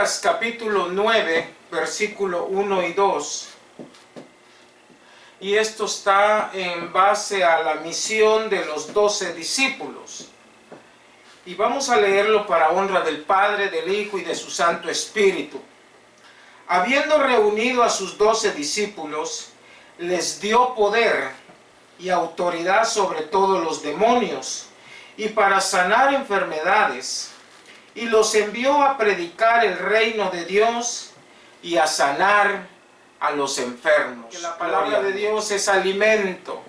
Lucas capítulo 9, versículo 1 y 2. Y esto está en base a la misión de los 12 discípulos. Y vamos a leerlo para honra del Padre, del Hijo y de su Santo Espíritu. Habiendo reunido a sus 12 discípulos, les dio poder y autoridad sobre todos los demonios y para sanar enfermedades, y los envió a predicar el reino de Dios y a sanar a los enfermos. La palabra de Dios es alimento.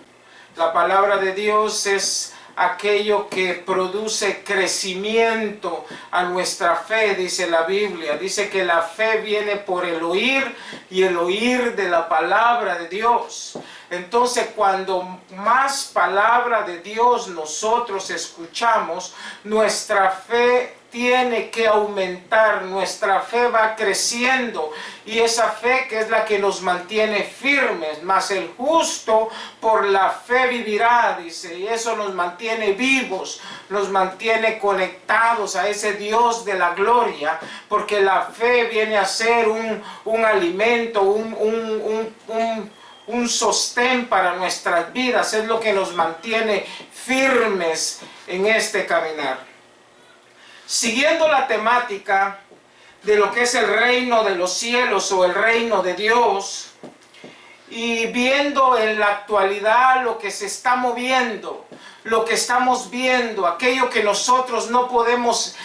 La palabra de Dios es aquello que produce crecimiento a nuestra fe, dice la Biblia. Dice que la fe viene por el oír y el oír de la palabra de Dios. Entonces, cuando más palabra de Dios nosotros escuchamos, nuestra fe tiene que aumentar, nuestra fe va creciendo, y esa fe que es la que nos mantiene firmes, mas el justo por la fe vivirá, dice, y eso nos mantiene vivos, nos mantiene conectados a ese Dios de la gloria, porque la fe viene a ser un alimento, un sostén para nuestras vidas, es lo que nos mantiene firmes en este caminar. Siguiendo la temática de lo que es el reino de los cielos o el reino de Dios, y viendo en la actualidad lo que se está moviendo, lo que estamos viendo, aquello que nosotros no podemos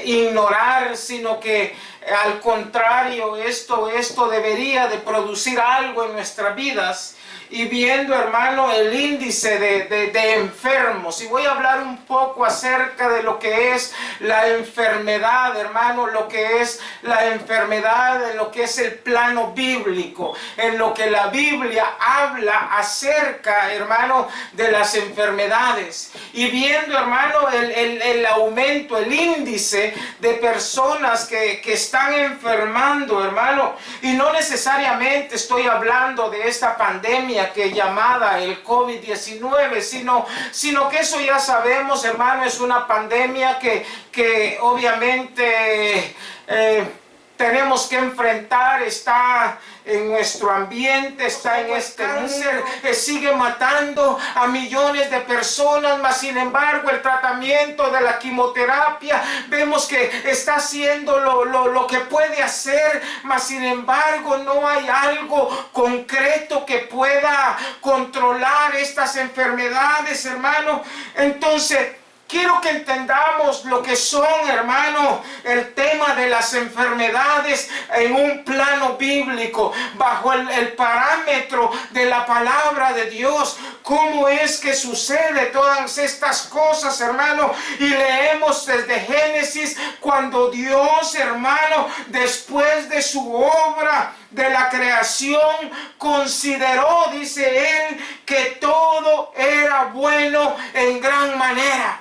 ignorar, sino que al contrario, esto debería de producir algo en nuestras vidas. Y viendo, hermano, el índice de enfermos. Y voy a hablar un poco acerca de lo que es la enfermedad, hermano, lo que es la enfermedad, en lo que es el plano bíblico, en lo que la Biblia habla acerca, hermano, de las enfermedades. Y viendo, hermano, el aumento, el índice de personas que están enfermando, hermano. Y no necesariamente estoy hablando de esta pandemia que llamada el COVID-19, sino que eso ya sabemos, hermano, es una pandemia que obviamente tenemos que enfrentar, está en nuestro ambiente, está en este cáncer, sigue matando a millones de personas, mas sin embargo el tratamiento de la quimioterapia vemos que está haciendo lo que puede hacer, mas sin embargo no hay algo concreto que pueda controlar estas enfermedades, hermano. Entonces, quiero que entendamos lo que son, hermano, el tema de las enfermedades en un plano bíblico, bajo el parámetro de la palabra de Dios. ¿Cómo es que sucede todas estas cosas, hermano? Y leemos desde Génesis, cuando Dios, hermano, después de su obra de la creación, consideró, dice él, que todo era bueno en gran manera.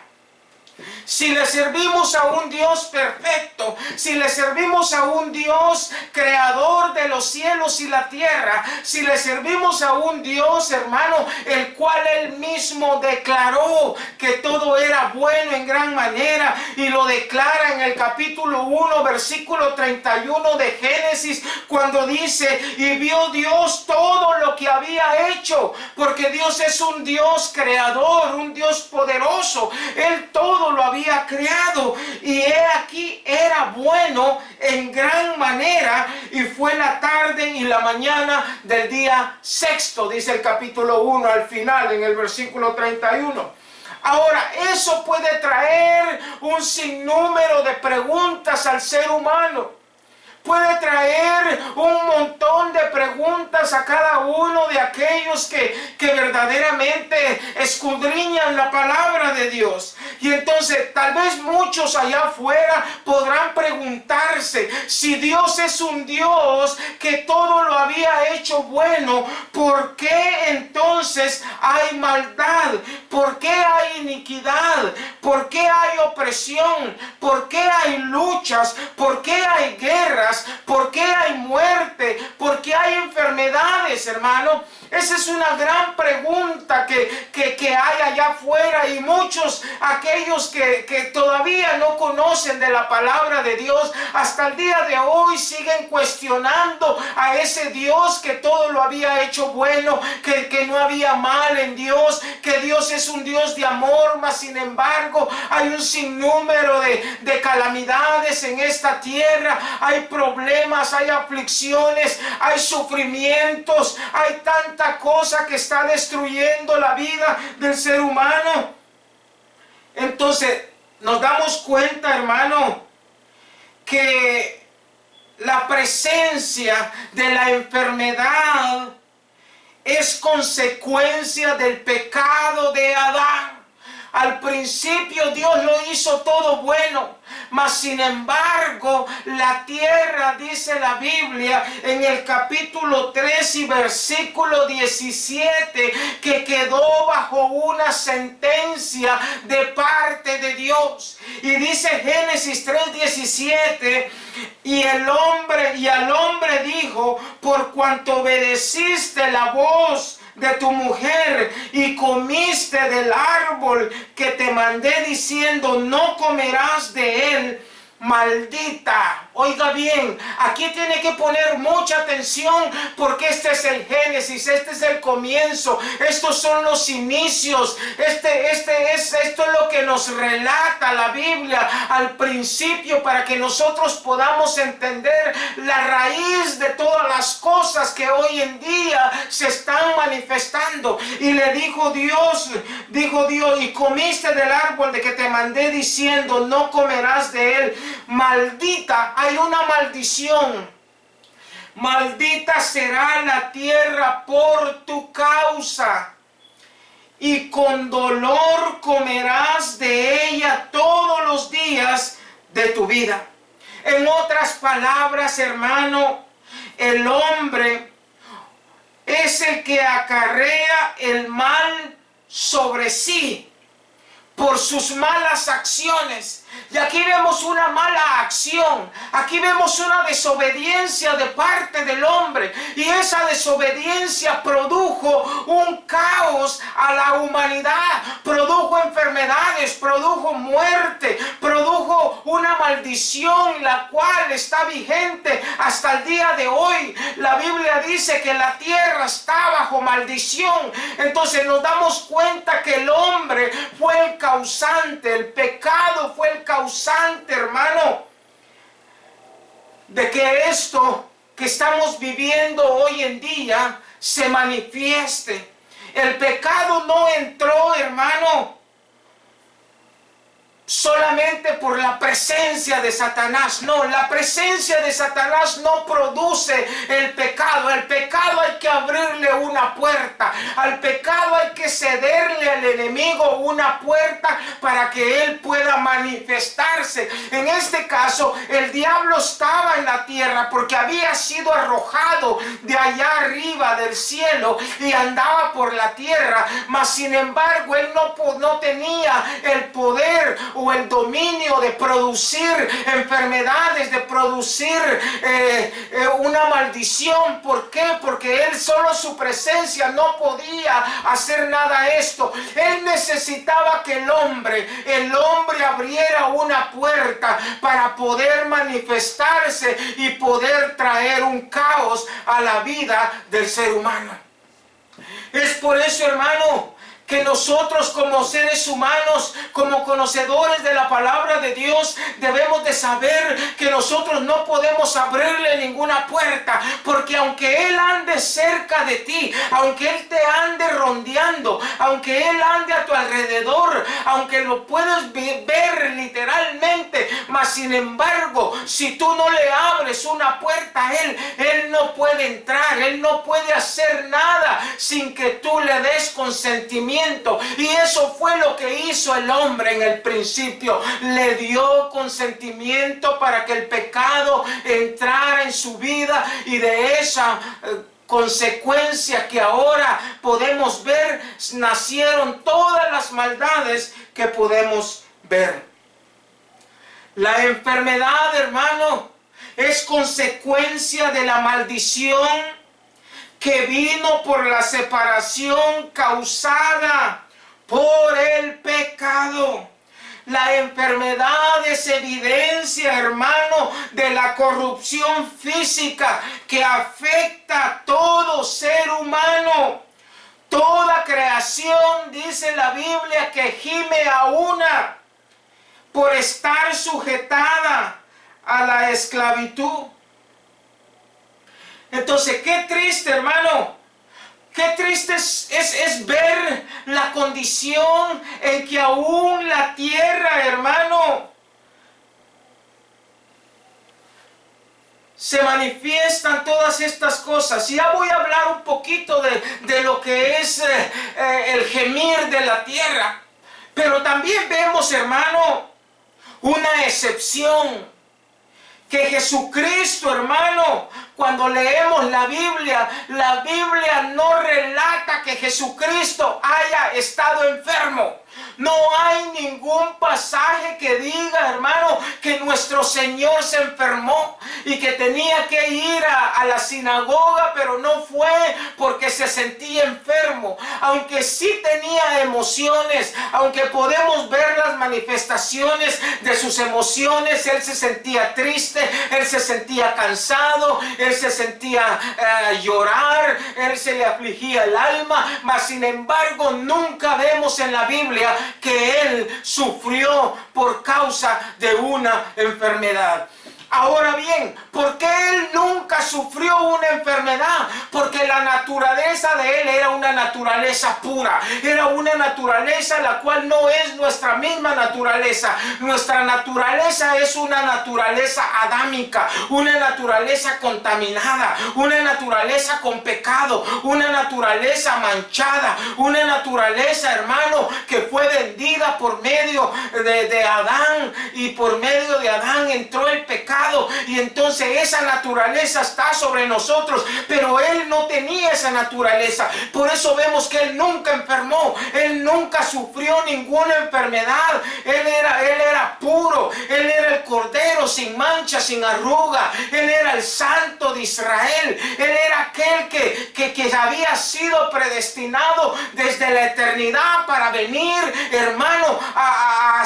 Si le servimos a un Dios perfecto, si le servimos a un Dios creador de los cielos y la tierra, si le servimos a un Dios, hermano, el cual él mismo declaró que todo era bueno en gran manera, y lo declara en el capítulo 1, versículo 31 de Génesis, cuando dice: y vio Dios todo lo que había hecho, porque Dios es un Dios creador, un Dios poderoso. Él todo lo había creado, y he aquí era bueno en gran manera, y fue la tarde y la mañana del día sexto, dice el capítulo 1 al final, en el versículo 31. Ahora, eso puede traer un sinnúmero de preguntas al ser humano. Puede traer un montón de preguntas a cada uno de aquellos que verdaderamente escudriñan la palabra de Dios. Y entonces tal vez muchos allá afuera podrán preguntarse: si Dios es un Dios que todo lo había hecho bueno, ¿por qué entonces hay maldad? ¿Por qué hay iniquidad? ¿Por qué hay opresión? ¿Por qué hay luchas? ¿Por qué hay guerras? ¿Por qué hay muerte? ¿Por qué hay enfermedades, hermano? Esa es una gran pregunta que hay allá afuera, y muchos, aquellos que todavía no conocen de la palabra de Dios, hasta el día de hoy siguen cuestionando a ese Dios que todo lo había hecho bueno, que no había mal en Dios, que Dios es un Dios de amor, mas sin embargo hay un sinnúmero de calamidades en esta tierra, hay problemas, hay aflicciones, hay sufrimientos, hay tanta cosa que está destruyendo la vida del ser humano. Entonces nos damos cuenta, hermano, que la presencia de la enfermedad es consecuencia del pecado de Adán. Al principio Dios lo hizo todo bueno, mas sin embargo la tierra, dice la Biblia en el capítulo 3 y versículo 17, que quedó bajo una sentencia de parte de Dios. Y dice Génesis 3:17, y al hombre dijo: por cuanto obedeciste la voz de tu mujer y comiste del árbol que te mandé diciendo, no comerás de él, maldita. Oiga bien, aquí tiene que poner mucha atención, porque este es el Génesis, este es el comienzo, estos son los inicios, esto es lo que nos relata la Biblia al principio, para que nosotros podamos entender la raíz de todas las cosas que hoy en día se están manifestando. Y le dijo Dios, y comiste del árbol de que te mandé diciendo, no comerás de él, maldita. Hay una maldición. Maldita será la tierra por tu causa, y con dolor comerás de ella todos los días de tu vida. En otras palabras, hermano, el hombre es el que acarrea el mal sobre sí por sus malas acciones. Y aquí vemos una mala acción, aquí vemos una desobediencia de parte del hombre, y esa desobediencia produjo un caos a la humanidad, produjo enfermedades, produjo muerte, produjo una maldición, la cual está vigente hasta el día de hoy. La Biblia dice que la tierra está bajo maldición. Entonces nos damos cuenta que el hombre fue el causante, el pecado fue el causante, hermano, de que esto que estamos viviendo hoy en día se manifieste. El pecado no entró, hermano, solamente por la presencia de Satanás. No, la presencia de Satanás no produce el pecado. Al pecado hay que abrirle una puerta. Al pecado hay que cederle al enemigo una puerta para que él pueda manifestarse. En este caso, el diablo estaba en la tierra porque había sido arrojado de allá arriba del cielo y andaba por la tierra. Mas sin embargo, él no tenía el poder o el dominio de producir enfermedades, de producir una maldición. ¿Por qué? Porque él solo, su presencia, no podía hacer nada de esto. Él necesitaba que el hombre abriera una puerta para poder manifestarse y poder traer un caos a la vida del ser humano. Es por eso, hermano, que nosotros como seres humanos, como conocedores de la palabra de Dios, debemos de saber que nosotros no podemos abrirle ninguna puerta, porque aunque Él ande cerca de ti, aunque Él te ande rondeando, aunque Él ande a tu alrededor, aunque lo puedas ver literalmente, mas sin embargo, si tú no le abres una puerta a Él no puede entrar, Él no puede hacer nada sin que tú le des consentimiento. Y eso fue lo que hizo el hombre en el principio. Le dio consentimiento para que el pecado entrara en su vida, y de esa consecuencia que ahora podemos ver, nacieron todas las maldades que podemos ver. La enfermedad, hermano, es consecuencia de la maldición que vino por la separación causada por el pecado. La enfermedad es evidencia, hermano, de la corrupción física que afecta a todo ser humano. Toda creación, dice la Biblia, que gime a una por estar sujetada a la esclavitud. Entonces, qué triste, hermano. Qué triste es ver la condición en que aún la tierra, hermano, se manifiestan todas estas cosas. Y ya voy a hablar un poquito de lo que es el gemir de la tierra. Pero también vemos, hermano, una excepción. Que Jesucristo, hermano, cuando leemos la Biblia no relata que Jesucristo haya estado enfermo. No hay ningún pasaje que diga, hermano, que nuestro Señor se enfermó y que tenía que ir a la sinagoga, pero no fue porque se sentía enfermo. Aunque sí tenía emociones, aunque podemos ver las manifestaciones de sus emociones, Él se sentía triste, Él se sentía cansado, Él se sentía llorar, Él se le afligía el alma, mas sin embargo nunca vemos en la Biblia que Él sufrió por causa de una enfermedad. Ahora bien, ¿por qué Él nunca sufrió una enfermedad? Porque la naturaleza de Él era una naturaleza pura. Era una naturaleza la cual no es nuestra misma naturaleza. Nuestra naturaleza es una naturaleza adámica, una naturaleza contaminada, una naturaleza con pecado, una naturaleza manchada, una naturaleza, hermano, que fue vendida por medio de Adán, y por medio de Adán entró el pecado. Y entonces esa naturaleza está sobre nosotros, pero Él no tenía esa naturaleza. Por eso vemos que Él nunca enfermó, Él nunca sufrió ninguna enfermedad. Él era puro, Él era el Cordero sin mancha, sin arruga. Él era el Santo de Israel. Él era aquel que había sido predestinado desde la eternidad para venir, hermano, a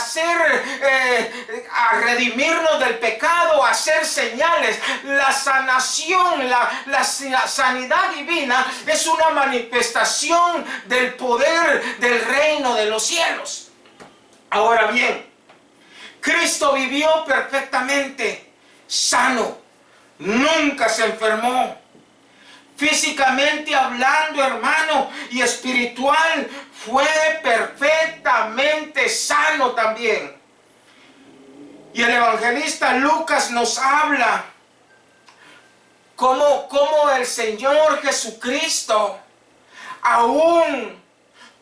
redimirnos del pecado, a hacer señales. La sanación, la sanidad divina es una manifestación del poder del reino de los cielos. Ahora bien, Cristo vivió perfectamente sano, nunca se enfermó. Físicamente hablando, hermano, y espiritual, fue perfectamente sano también. Y el evangelista Lucas nos habla cómo el Señor Jesucristo aún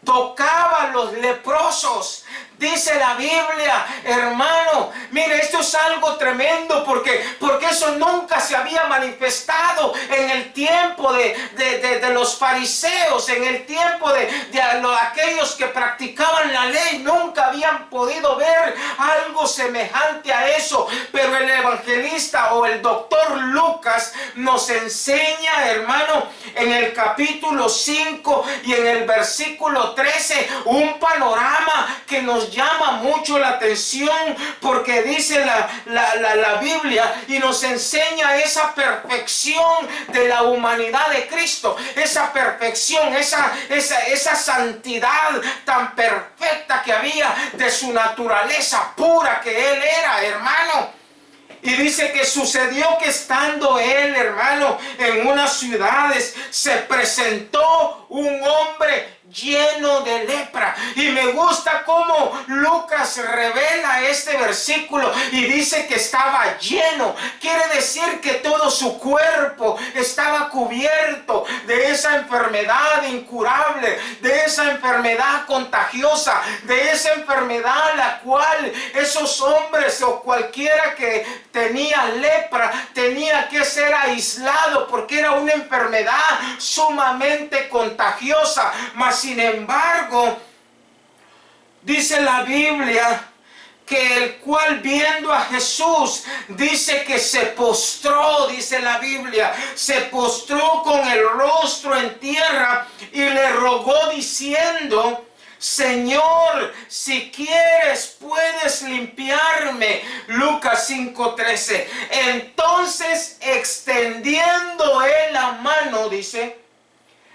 tocaba a los leprosos. Dice la Biblia, hermano, mire, esto es algo tremendo porque eso nunca se había manifestado en el tiempo de los fariseos, en el tiempo de aquellos que practicaban la ley. Nunca habían podido ver algo semejante a eso. Pero el evangelista o el doctor Lucas nos enseña, hermano, en el capítulo 5 y en el versículo 13, un panorama que nos llama mucho la atención, porque dice la Biblia y nos enseña esa perfección de la humanidad de Cristo, esa perfección, esa santidad tan perfecta que había de su naturaleza pura que Él era, hermano. Y dice que sucedió que estando Él, hermano, en unas ciudades, se presentó un hombre lleno de lepra. Y me gusta cómo Lucas revela este versículo y dice que estaba lleno. Quiere decir que todo su cuerpo estaba cubierto de esa enfermedad incurable, de esa enfermedad contagiosa, de esa enfermedad la cual esos hombres o cualquiera que tenía lepra tenía que ser aislado, porque era una enfermedad sumamente contagiosa. Mas sin embargo, dice la Biblia que el cual viendo a Jesús, dice que se postró, dice la Biblia, se postró con el rostro en tierra y le rogó diciendo: Señor, si quieres puedes limpiarme. Lucas 5:13. Entonces, extendiendo él la mano, dice,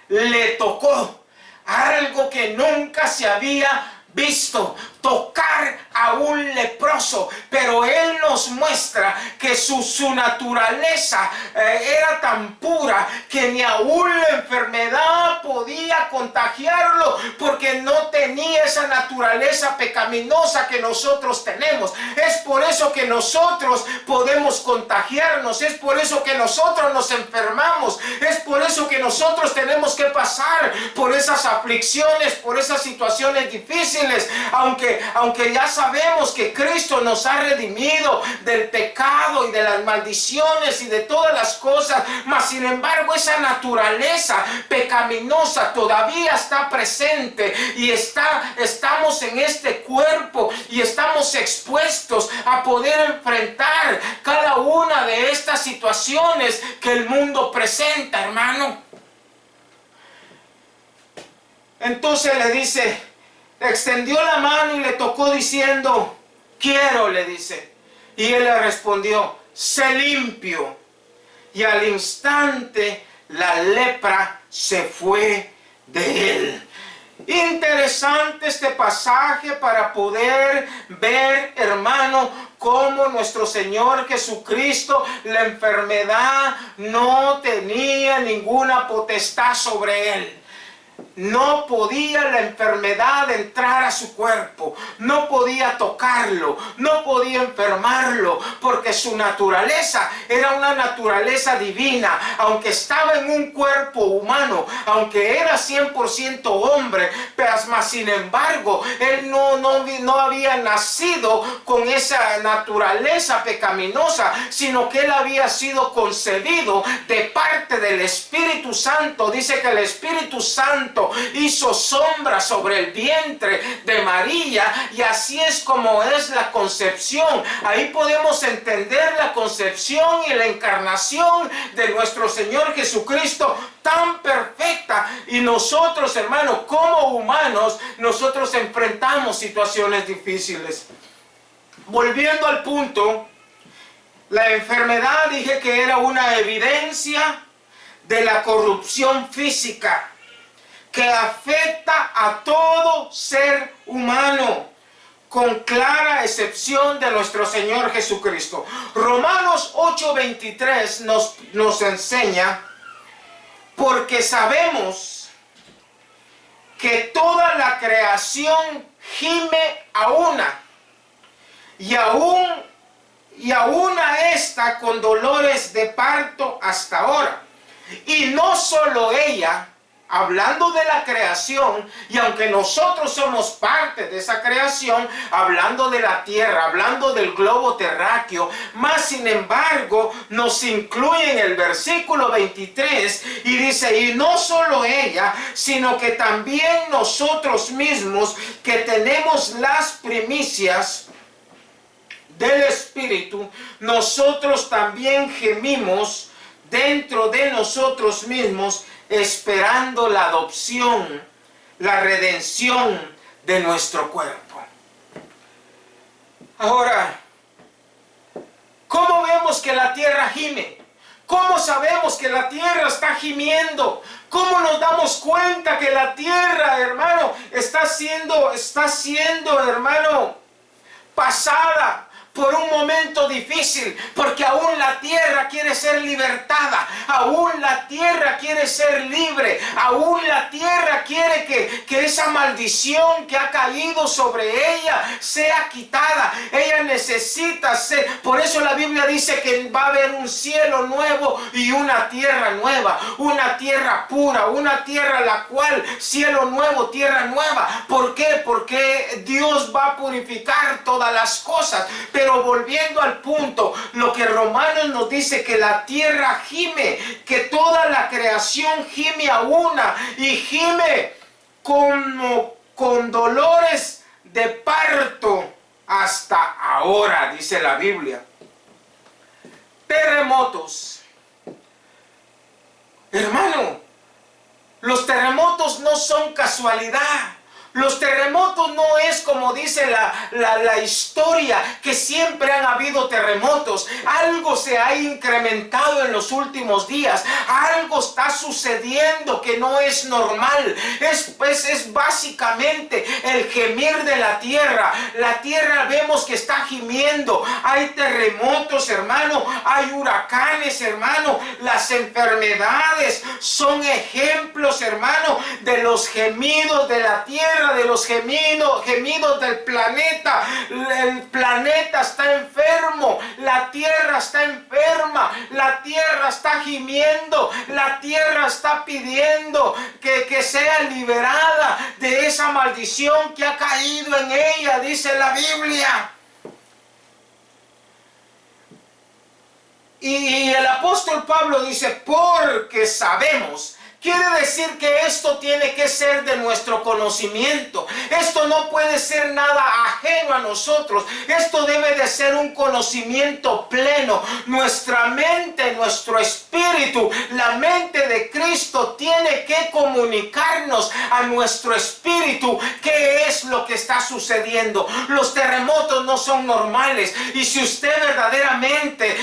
le tocó algo que nunca se había visto, tocar a un leproso. Pero él nos muestra que su naturaleza era tan pura que ni aún la enfermedad podía contagiarlo, porque no tenía esa naturaleza pecaminosa que nosotros tenemos. Es por eso que nosotros podemos contagiarnos, es por eso que nosotros nos enfermamos, es por eso que nosotros tenemos que pasar por esas aflicciones, por esas situaciones difíciles, aunque ya sabemos que Cristo nos ha redimido del pecado y de las maldiciones y de todas las cosas, mas sin embargo esa naturaleza pecaminosa todavía está presente y estamos en este cuerpo y estamos expuestos a poder enfrentar cada una de estas situaciones que el mundo presenta, hermano. Entonces le dice, extendió la mano y le tocó diciendo, quiero, le dice. Y él le respondió, sé limpio. Y al instante la lepra se fue de él. Interesante este pasaje para poder ver, hermano, cómo nuestro Señor Jesucristo, la enfermedad no tenía ninguna potestad sobre él. No podía la enfermedad entrar a su cuerpo, no podía tocarlo, no podía enfermarlo, porque su naturaleza era una naturaleza divina. Aunque estaba en un cuerpo humano, aunque era 100% hombre, pero sin embargo, él no había nacido con esa naturaleza pecaminosa, sino que él había sido concebido de parte del Espíritu Santo. Dice que el Espíritu Santo hizo sombra sobre el vientre de María, y así es como es la concepción. Ahí podemos entender la concepción y la encarnación de nuestro Señor Jesucristo tan perfecta. Y nosotros, hermanos, como humanos, nosotros enfrentamos situaciones difíciles. Volviendo al punto, la enfermedad dije que era una evidencia de la corrupción física que afecta a todo ser humano, con clara excepción de nuestro Señor Jesucristo. Romanos 8:23 nos enseña, porque sabemos que toda la creación gime a una, y aún a esta con dolores de parto hasta ahora. Y no solo ella, hablando de la creación, y aunque nosotros somos parte de esa creación, hablando de la tierra, hablando del globo terráqueo, más sin embargo nos incluye en el versículo 23 y dice, y no solo ella, sino que también nosotros mismos, que tenemos las primicias del Espíritu, nosotros también gemimos dentro de nosotros mismos, esperando la adopción, la redención de nuestro cuerpo. Ahora, ¿cómo vemos que la tierra gime? ¿Cómo sabemos que la tierra está gimiendo? ¿Cómo nos damos cuenta que la tierra, hermano, está siendo, hermano, pasada por un momento difícil? Porque aún la tierra quiere ser libertada, aún la tierra quiere ser libre, aún la tierra quiere que esa maldición que ha caído sobre ella sea quitada. Ella necesita ser, por eso la Biblia dice que va a haber un cielo nuevo y una tierra nueva, una tierra pura, una tierra la cual, cielo nuevo, tierra nueva. ¿Por qué? Porque Dios va a purificar todas las cosas. Pero volviendo al punto, lo que Romanos nos dice, que la tierra gime, que toda la creación gime a una, y gime con dolores de parto hasta ahora, dice la Biblia. Terremotos. Hermano, los terremotos no son casualidad. Los terremotos no es como dice la historia, que siempre han habido terremotos. Algo se ha incrementado en los últimos días. Algo está sucediendo que no es normal. Es básicamente el gemir de la tierra. La tierra vemos que está gimiendo. Hay terremotos, hermano. Hay huracanes, hermano. Las enfermedades son ejemplos, hermano, de los gemidos de la tierra, de los gemidos del planeta. El planeta está enfermo, la tierra está enferma, la tierra está gimiendo, la tierra está pidiendo que sea liberada de esa maldición que ha caído en ella, dice la Biblia. Y el apóstol Pablo dice, porque sabemos. Quiere decir que esto tiene que ser de nuestro conocimiento. Esto no puede ser nada ajeno a nosotros. Esto debe de ser un conocimiento pleno. Nuestra mente, nuestro espíritu, la mente de Cristo tiene que comunicarnos a nuestro espíritu qué es lo que está sucediendo. Los terremotos no son normales. Y si usted verdaderamente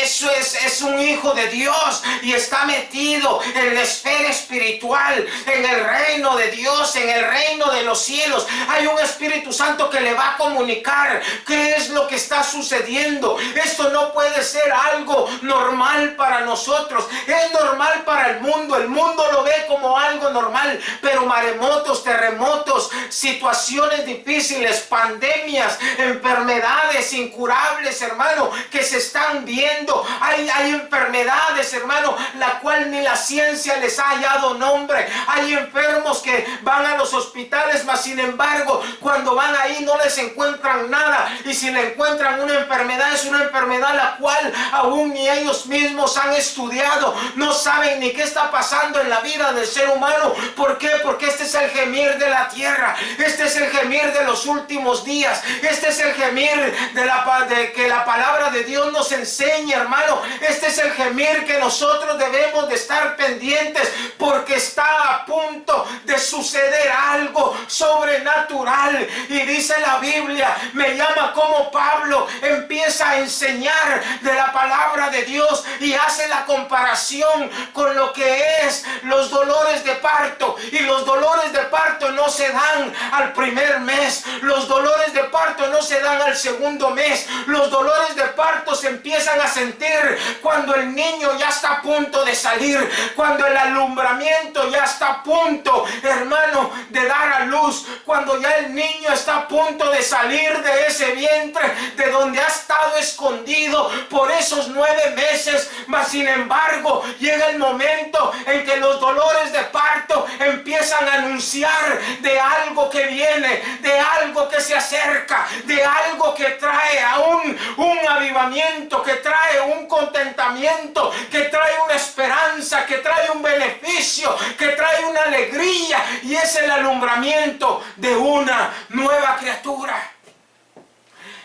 es un hijo de Dios y está metido en la esfera espiritual, en el reino de Dios, en el reino de los cielos, hay un Espíritu Santo que le va a comunicar qué es lo que está sucediendo. Esto no puede ser algo normal para nosotros. Es normal para el mundo lo ve como algo normal, pero maremotos, terremotos, situaciones difíciles, pandemias, enfermedades incurables, hermano, que se están viendo. Hay enfermedades, hermano, la cual ni la ciencia les ha hallado nombre. Hay enfermos que van a los hospitales, mas sin embargo, cuando van ahí no les encuentran nada. Y si le encuentran una enfermedad, es una enfermedad la cual aún ni ellos mismos han estudiado. No saben ni qué está pasando en la vida del ser humano. ¿Por qué? Porque este es el gemir de la tierra. Este es el gemir de los últimos días. Este es el gemir de que la palabra de Dios nos enseña, hermano. Este es el gemir que nosotros debemos de estar pendientes, porque está a punto de suceder algo sobrenatural. Y dice la Biblia, me llama como Pablo empieza a enseñar de la palabra de Dios y hace la comparación con lo que es los dolores de parto. Y los dolores de parto no se dan al primer mes, los dolores de parto no se dan al segundo mes. Los dolores de parto se empiezan a sentir cuando el niño ya está a punto de salir, cuando el alumbramiento ya está a punto, hermano, de dar a luz, cuando ya el niño está a punto de salir de ese vientre de donde ha estado escondido por esos 9 meses. Mas sin embargo llega el momento en que los dolores de parto empiezan a anunciar de algo que viene, de algo que se acerca, de algo que trae aún un avivamiento, que trae un contentamiento, que trae una esperanza, que trae un beneficio, que trae una alegría, y es el alumbramiento de una nueva criatura.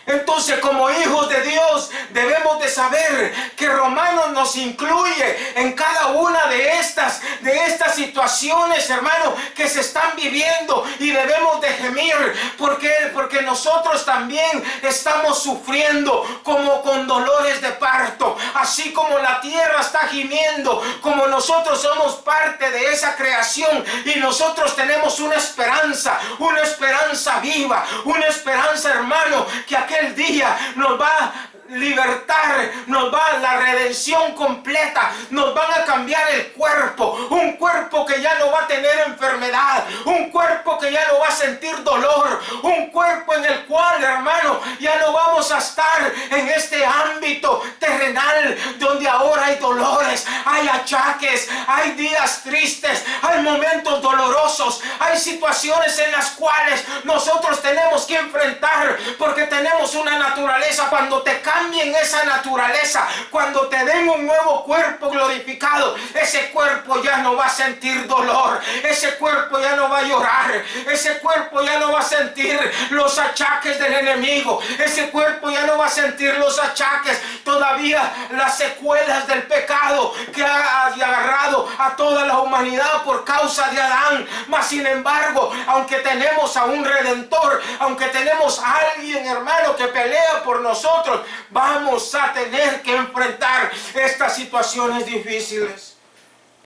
Entonces, como hijos de Dios, debemos de saber que Romanos nos incluye en cada una de estas situaciones, hermano, que se están viviendo, y debemos de gemir. ¿Por qué? Porque nosotros también estamos sufriendo como con dolores de parto. Así como la tierra está gimiendo, como nosotros somos parte de esa creación, y nosotros tenemos una esperanza viva, una esperanza, hermano, que aquel día nos va a libertar, nos va a la redención completa, nos van a cambiar el cuerpo, un cuerpo que ya no va a tener enfermedad, un cuerpo que ya no va a sentir dolor, un cuerpo en el cual, hermano, ya no vamos a estar en este ámbito terrenal donde ahora hay dolores, hay achaques, hay días tristes, hay momentos dolorosos, hay situaciones en las cuales nosotros tenemos que enfrentar, porque tenemos una naturaleza. Cuando te caes cambien esa naturaleza, cuando te den un nuevo cuerpo glorificado, ese cuerpo ya no va a sentir dolor, ese cuerpo ya no va a llorar, ese cuerpo ya no va a sentir los achaques del enemigo, ese cuerpo ya no va a sentir los achaques, todavía las secuelas del pecado que ha agarrado a toda la humanidad por causa de Adán. Mas sin embargo, aunque tenemos a un Redentor, aunque tenemos a alguien, hermano, que pelea por nosotros, vamos a tener que enfrentar estas situaciones difíciles.